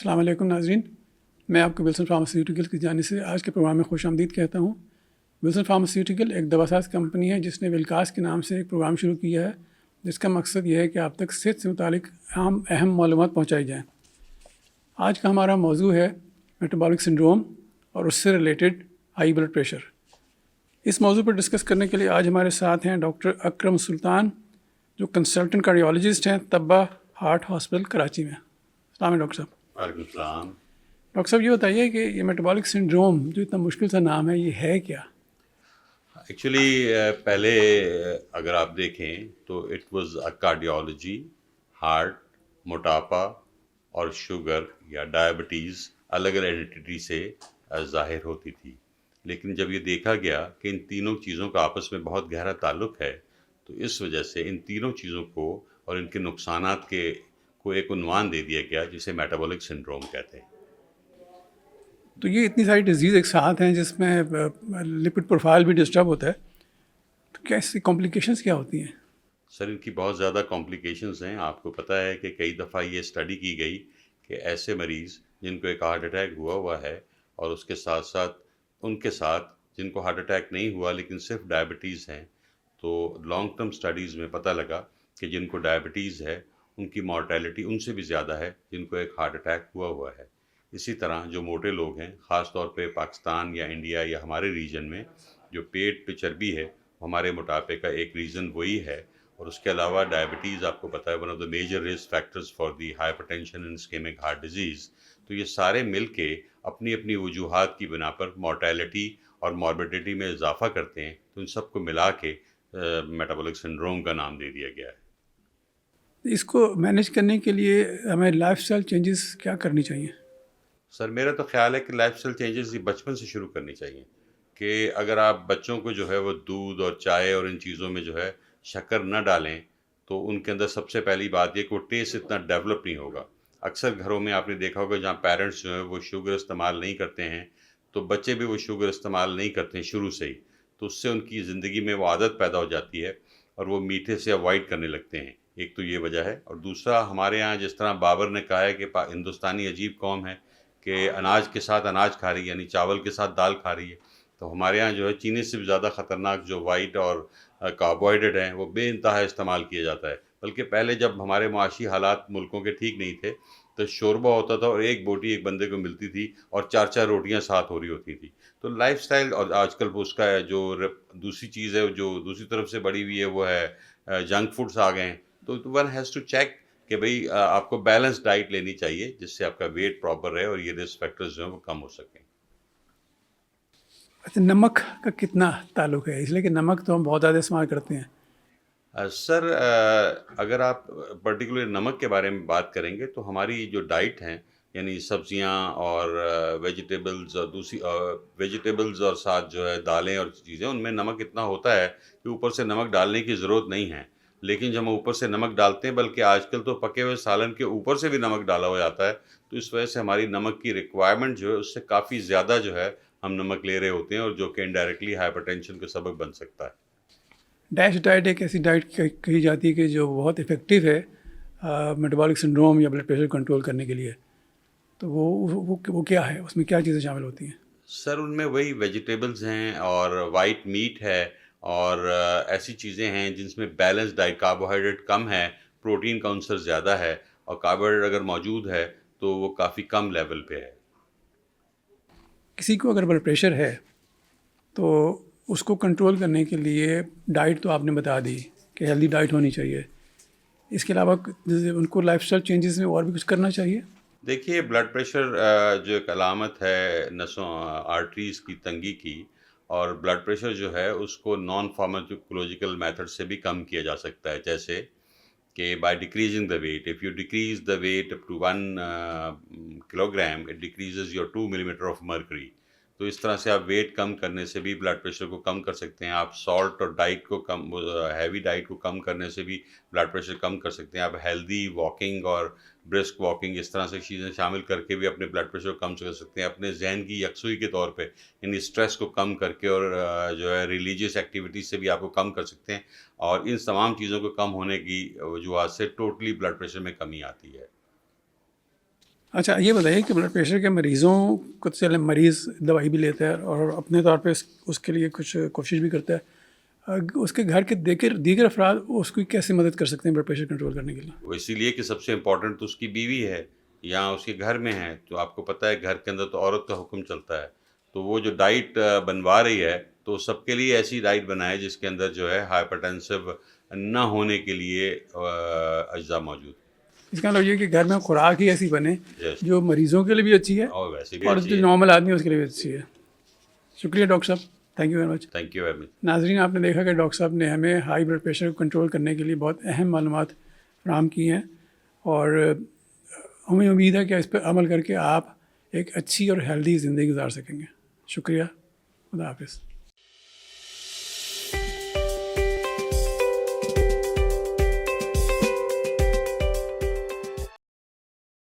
السلام علیکم ناظرین، میں آپ کو ولسن فارماسیوٹیکل کی جانب سے آج کے پروگرام میں خوش آمدید کہتا ہوں۔ ولسن فارماسیوٹیکل ایک دواساز کمپنی ہے جس نے ویلکاس کے نام سے ایک پروگرام شروع کیا ہے، جس کا مقصد یہ ہے کہ آپ تک صحت سے متعلق اہم معلومات پہنچائی جائیں۔ آج کا ہمارا موضوع ہے میٹابولک سنڈروم اور اس سے ریلیٹڈ ہائی بلڈ پریشر۔ اس موضوع پر ڈسکس کرنے کے لیے آج ہمارے ساتھ ہیں ڈاکٹر اکرم سلطان، جو کنسلٹنٹ کارڈیولوجسٹ ہیں طبہ ہارٹ ہاسپٹل کراچی میں۔ السلام علیکم ڈاکٹر صاحب۔ وعلیکم السلام۔ ڈاکٹر صاحب یہ بتائیے کہ یہ میٹابولک سنڈروم جو اتنا مشکل سا نام ہے، یہ ہے کیا؟ ایکچولی پہلے اگر آپ دیکھیں تو اٹ واز کارڈیالوجی، ہارٹ، موٹاپا اور شوگر یا ڈائبٹیز الگ الگ اینٹی سے ظاہر ہوتی تھی، لیکن جب یہ دیکھا گیا کہ ان تینوں چیزوں کا آپس میں بہت گہرا تعلق ہے تو اس وجہ سے ان تینوں چیزوں کو اور ان کے نقصانات کو ایک عنوان دے دیا گیا جسے میٹابولک سنڈروم کہتے ہیں۔ تو یہ اتنی ساری ڈیزیز ایک ساتھ ہیں جس میں لپڈ پروفائل بھی ڈسٹرب ہوتا ہے، تو کیا اس کی کمپلیکیشنز کیا ہوتی ہیں؟ سر ان کی بہت زیادہ کمپلیکیشنز ہیں۔ آپ کو پتہ ہے کہ کئی دفعہ یہ اسٹڈی کی گئی کہ ایسے مریض جن کو ایک ہارٹ اٹیک ہوا ہے اور اس کے ساتھ ساتھ ان کے ساتھ جن کو ہارٹ اٹیک نہیں ہوا لیکن صرف ڈائبٹیز ہیں، تو لانگ ٹرم اسٹڈیز میں پتہ لگا کہ جن کو ڈائبٹیز ہے ان کی مورٹیلٹی ان سے بھی زیادہ ہے جن کو ایک ہارٹ اٹیک ہوا ہے۔ اسی طرح جو موٹے لوگ ہیں، خاص طور پہ پاکستان یا انڈیا یا ہمارے ریجن میں جو پیٹ پہ چربی ہے، ہمارے موٹاپے کا ایک ریزن وہی ہے، اور اس کے علاوہ ڈائبٹیز آپ کو پتہ ہے one of the major risk factors for the hypertension and ischemic heart disease. تو یہ سارے مل کے اپنی اپنی وجوہات کی بنا پر مورٹیلٹی اور موربیڈیٹی میں اضافہ کرتے ہیں، تو ان سب کو ملا کے میٹابولک سنڈروم کا نام دے دیا گیا ہے۔ اس کو مینیج کرنے کے لیے ہمیں لائف اسٹائل چینجز کیا کرنی چاہیے؟ سر میرا تو خیال ہے کہ لائف اسٹائل چینجز ہی بچپن سے شروع کرنی چاہیے، کہ اگر آپ بچوں کو جو ہے وہ دودھ اور چائے اور ان چیزوں میں جو ہے شکر نہ ڈالیں تو ان کے اندر سب سے پہلی بات یہ کہ وہ ٹیسٹ اتنا ڈیولپ نہیں ہوگا۔ اکثر گھروں میں آپ نے دیکھا ہوگا جہاں پیرنٹس جو ہیں وہ شوگر استعمال نہیں کرتے ہیں تو بچے بھی وہ شوگر استعمال نہیں کرتے ہیں شروع سے ہی، تو اس سے ان کی زندگی میں وہ عادت پیدا ہو جاتی ہے اور وہ میٹھے سے اوائڈ کرنے لگتے ہیں۔ ایک تو یہ وجہ ہے، اور دوسرا ہمارے ہاں جس طرح بابر نے کہا ہے کہ ہندوستانی عجیب قوم ہے کہ اناج کے ساتھ اناج کھا رہی ہے، یعنی چاول کے ساتھ دال کھا رہی ہے، تو ہمارے ہاں جو ہے چینی سے بھی زیادہ خطرناک جو وائٹ اور کاربوہائیڈریٹ ہیں وہ بے انتہا استعمال کیا جاتا ہے۔ بلکہ پہلے جب ہمارے معاشی حالات ملکوں کے ٹھیک نہیں تھے تو شوربہ ہوتا تھا اور ایک بوٹی ایک بندے کو ملتی تھی اور چار چار روٹیاں ساتھ ہو رہی ہوتی تھی۔ تو لائف سٹائل، اور آج کل اس کا جو دوسری چیز ہے جو دوسری طرف سے بڑھی ہوئی ہے وہ ہے جنک فوڈس آ گئے ہیں، تو ون ہیز ٹو چیک کہ بھئی آپ کو بیلنس ڈائٹ لینی چاہیے جس سے آپ کا ویٹ پراپر رہے اور یہ رسک فیکٹرز جو ہیں وہ کم ہو سکیں۔ اچھا، نمک کا کتنا تعلق ہے؟ اس لیے کہ نمک تو ہم بہت زیادہ استعمال کرتے ہیں۔ سر اگر آپ پرٹیکولر نمک کے بارے میں بات کریں گے تو ہماری جو ڈائٹ ہیں، یعنی سبزیاں اور ویجیٹیبلز اور دوسری ویجیٹیبلز اور ساتھ جو ہے دالیں اور چیزیں، ان میں نمک اتنا ہوتا ہے کہ اوپر سے نمک ڈالنے کی ضرورت نہیں ہے، لیکن جب ہم اوپر سے نمک ڈالتے ہیں، بلکہ آج کل تو پکے ہوئے سالن کے اوپر سے بھی نمک ڈالا ہو جاتا ہے، تو اس وجہ سے ہماری نمک کی ریکوائرمنٹ جو ہے اس سے کافی زیادہ جو ہے ہم نمک لے رہے ہوتے ہیں، اور جو کہ انڈائریکٹلی ہائپر ٹینشن کا سبب بن سکتا ہے۔ ڈیش ڈائٹ ایک ایسی ڈائٹ کہی جاتی ہے کہ جو بہت افیکٹو ہے میٹابولک سنڈروم یا بلڈ پریشر کنٹرول کرنے کے لیے، تو وہ کیا ہے؟ اس میں کیا چیزیں شامل ہوتی ہیں؟ سر ان میں وہی ویجیٹیبلز ہیں اور وائٹ میٹ ہے اور ایسی چیزیں ہیں جن میں بیلنس ڈائٹ، کاربوہائیڈریٹ کم ہے، پروٹین کا عنصر زیادہ ہے، اور کاربوہائیڈریٹ اگر موجود ہے تو وہ کافی کم لیول پہ ہے۔ کسی کو اگر بلڈ پریشر ہے تو اس کو کنٹرول کرنے کے لیے ڈائٹ تو آپ نے بتا دی کہ ہیلدی ڈائٹ ہونی چاہیے، اس کے علاوہ ان کو لائف اسٹائل چینجز میں اور بھی کچھ کرنا چاہیے؟ دیکھیے بلڈ پریشر جو ایک علامت ہے نسوں آرٹریز کی تنگی کی، اور بلڈ پریشر جو ہے اس کو نان فارماکولوجیکل میتھڈ سے بھی کم کیا جا سکتا ہے، جیسے کہ by decreasing the weight, if you decrease the weight up to 1 kilogram it decreases your 2 ملی میٹر آف مرکری۔ تو اس طرح سے آپ ویٹ کم کرنے سے بھی بلڈ پریشر کو کم کر سکتے ہیں، آپ سالٹ اور ڈائٹ کو کم، ہیوی ڈائٹ کو کم کرنے سے بھی بلڈ پریشر کم کر سکتے ہیں، آپ ہیلدی واکنگ اور برسک واکنگ اس طرح سے چیزیں شامل کر کے بھی اپنے بلڈ پریشر کو کم کر سکتے ہیں، اپنے ذہن کی یکسوئی کے طور پہ یعنی اسٹریس کو کم کر کے، اور جو ہے ریلیجیس ایکٹیویٹیز سے بھی آپ کو کم کر سکتے ہیں، اور ان تمام چیزوں کو کم ہونے کی وجوہات سے ٹوٹلی بلڈ پریشر میں کمی آتی ہے۔ اچھا یہ بتائیے کہ بلڈ پریشر کے مریضوں کو تو چلے مریض دوائی بھی لیتا ہے اور اپنے طور پہ اس کے لیے کچھ کوشش بھی کرتا ہے، اس کے گھر کے دیگر افراد اس کی کیسے مدد کر سکتے ہیں بلڈ پریشر کنٹرول کرنے کے لیے؟ وہ اسی لیے کہ سب سے امپورٹنٹ تو اس کی بیوی ہے یا اس کے گھر میں ہے، تو آپ کو پتہ ہے گھر کے اندر تو عورت کا حکم چلتا ہے، تو وہ جو ڈائٹ بنوا رہی ہے تو سب کے لیے ایسی ڈائٹ بنائے جس کے اندر جو ہے ہائپرٹینسو نہ ہونے کے لیے اجزاء موجود، اس کا مطلب یہ کہ گھر میں خوراک ہی ایسی بنے یس، جو مریضوں کے لیے بھی اچھی ہے اور ویسے بھی اور اچھی جو ہے۔ نارمل آدمی ہے اس کے لیے بھی اچھی ہے۔ شکریہ ڈاکٹر صاحب، thank you very much. Thank you very much. ناظرین، آپ نے دیکھا کہ ڈاکٹر صاحب نے ہمیں ہائی بلڈ پریشر کو کنٹرول کرنے کے لیے بہت اہم معلومات فراہم کی ہیں، اور ہمیں امید ہے کہ اس پہ عمل کر کے آپ ایک اچھی اور ہیلدی زندگی گزار سکیں گے۔ شکریہ، خدا حافظ۔